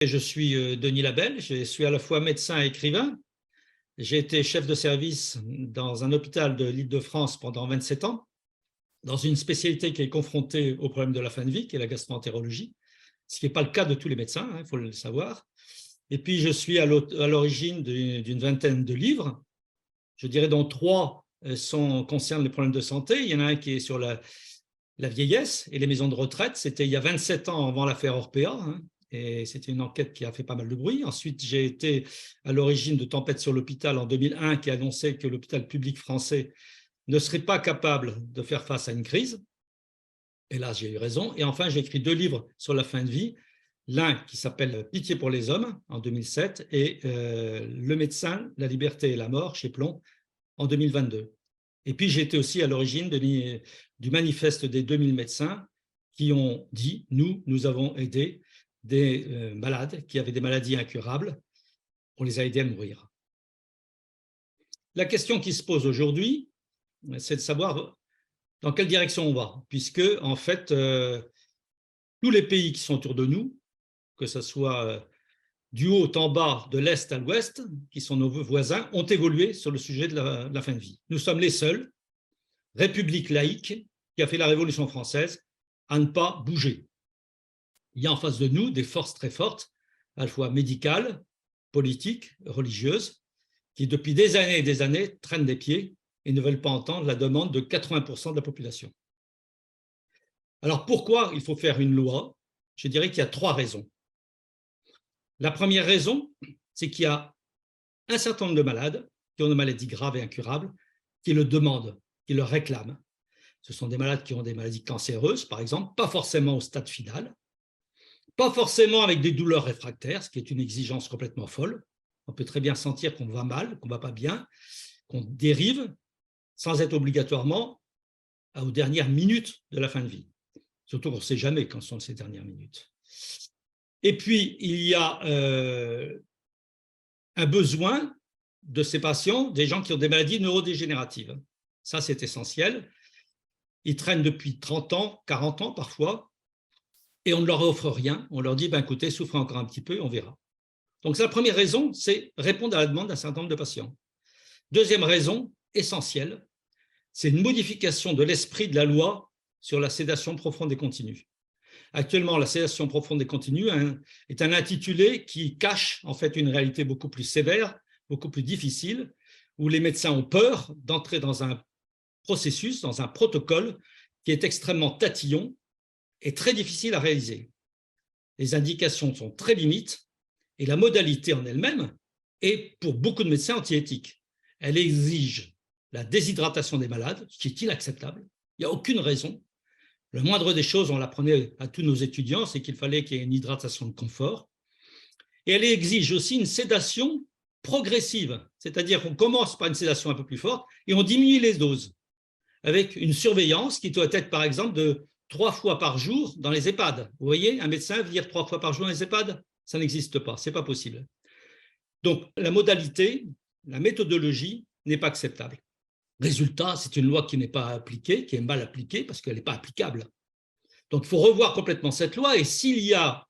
Je suis Denis Labelle, je suis à la fois médecin et écrivain. J'ai été chef de service dans un hôpital de l'Île-de-France pendant 27 ans, dans une spécialité qui est confrontée au problème de la fin de vie, qui est la gastroentérologie, ce qui n'est pas le cas de tous les médecins, il faut le savoir. Et puis, je suis à l'origine d'une vingtaine de livres, je dirais dont 3 concernent les problèmes de santé. Il y en a un qui est sur la vieillesse et les maisons de retraite. C'était il y a 27 ans avant l'affaire Orpea, et c'était une enquête qui a fait pas mal de bruit. Ensuite, j'ai été à l'origine de Tempête sur l'hôpital en 2001, qui annonçait que l'hôpital public français ne serait pas capable de faire face à une crise. Et là, j'ai eu raison. Et enfin, j'ai écrit 2 livres sur la fin de vie. L'un qui s'appelle Pitié pour les hommes en 2007 et Le médecin, la liberté et la mort chez Plomb en 2022. Et puis, j'ai été aussi à l'origine du manifeste des 2000 médecins qui ont dit « Nous avons aidé des malades qui avaient des maladies incurables. On les a aidés à mourir. » La question qui se pose aujourd'hui, c'est de savoir dans quelle direction on va, puisque, en fait, tous les pays qui sont autour de nous, que ce soit du haut en bas, de l'est à l'ouest, qui sont nos voisins, ont évolué sur le sujet de la fin de vie. Nous sommes les seuls, république laïque, qui a fait la Révolution française, à ne pas bouger. Il y a en face de nous des forces très fortes, à la fois médicales, politiques, religieuses, qui depuis des années et des années traînent des pieds et ne veulent pas entendre la demande de 80% de la population. Alors pourquoi il faut faire une loi? Je dirais qu'il y a 3 raisons. La première raison, c'est qu'il y a un certain nombre de malades qui ont des maladies graves et incurables, qui le demandent, qui le réclament. Ce sont des malades qui ont des maladies cancéreuses, par exemple, pas forcément au stade final, pas forcément avec des douleurs réfractaires, ce qui est une exigence complètement folle. On peut très bien sentir qu'on va mal, qu'on ne va pas bien, qu'on dérive, sans être obligatoirement aux dernières minutes de la fin de vie. Surtout qu'on ne sait jamais quand sont ces dernières minutes. Et puis, il y a un besoin de ces patients, des gens qui ont des maladies neurodégénératives. Ça, c'est essentiel. Ils traînent depuis 30 ans, 40 ans parfois, et on ne leur offre rien. On leur dit, ben, écoutez, souffrez encore un petit peu, on verra. Donc, la première raison, c'est répondre à la demande d'un certain nombre de patients. Deuxième raison, essentielle, c'est une modification de l'esprit de la loi sur la sédation profonde et continue. Actuellement, la sédation profonde et continue est un intitulé qui cache en fait une réalité beaucoup plus sévère, beaucoup plus difficile, où les médecins ont peur d'entrer dans un processus, dans un protocole qui est extrêmement tatillon et très difficile à réaliser. Les indications sont très limites et la modalité en elle-même est pour beaucoup de médecins anti-éthique. Elle exige la déshydratation des malades, ce qui est inacceptable. Il n'y a aucune raison. Le moindre des choses, on l'apprenait à tous nos étudiants, c'est qu'il fallait qu'il y ait une hydratation de confort. Et elle exige aussi une sédation progressive, c'est-à-dire qu'on commence par une sédation un peu plus forte et on diminue les doses, avec une surveillance qui doit être, par exemple, de 3 fois par jour dans les EHPAD. Vous voyez, un médecin venir 3 fois par jour dans les EHPAD, ça n'existe pas, ce n'est pas possible. Donc, la modalité, la méthodologie n'est pas acceptable. Résultat, c'est une loi qui n'est pas appliquée, qui est mal appliquée parce qu'elle n'est pas applicable. Donc, il faut revoir complètement cette loi et s'il y a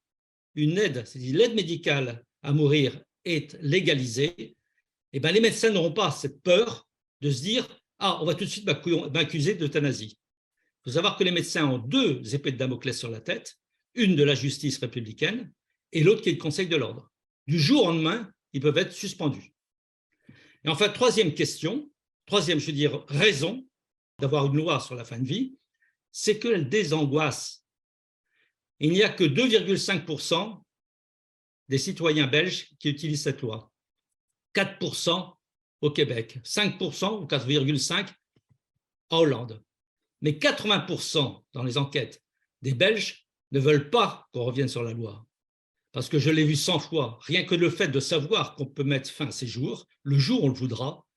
une aide, c'est-à-dire l'aide médicale à mourir est légalisée, eh bien, les médecins n'auront pas cette peur de se dire « Ah, on va tout de suite m'accuser d'euthanasie ». Il faut savoir que les médecins ont 2 épées de Damoclès sur la tête, une de la justice républicaine et l'autre qui est le Conseil de l'ordre. Du jour au lendemain, ils peuvent être suspendus. Et enfin, troisième question, troisième, je veux dire, raison d'avoir une loi sur la fin de vie, c'est qu'elle désangoisse. Il n'y a que 2,5% des citoyens belges qui utilisent cette loi, 4% au Québec, 5% ou 4,5% en Hollande. Mais 80% dans les enquêtes des Belges ne veulent pas qu'on revienne sur la loi. Parce que je l'ai vu 100 fois, rien que le fait de savoir qu'on peut mettre fin à ces jours, le jour où on le voudra,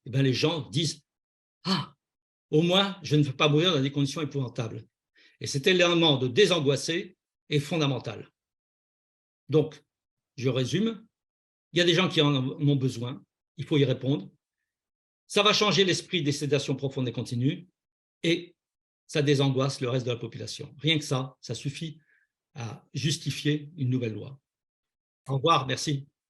eh bien les gens disent « Ah, au moins, je ne veux pas mourir dans des conditions épouvantables. » Et cet élément de désangoisser est fondamental. Donc, je résume, il y a des gens qui en ont besoin, il faut y répondre. Ça va changer l'esprit des sédations profondes et continues et ça désangoisse le reste de la population. Rien que ça, ça suffit à justifier une nouvelle loi. Au revoir, merci.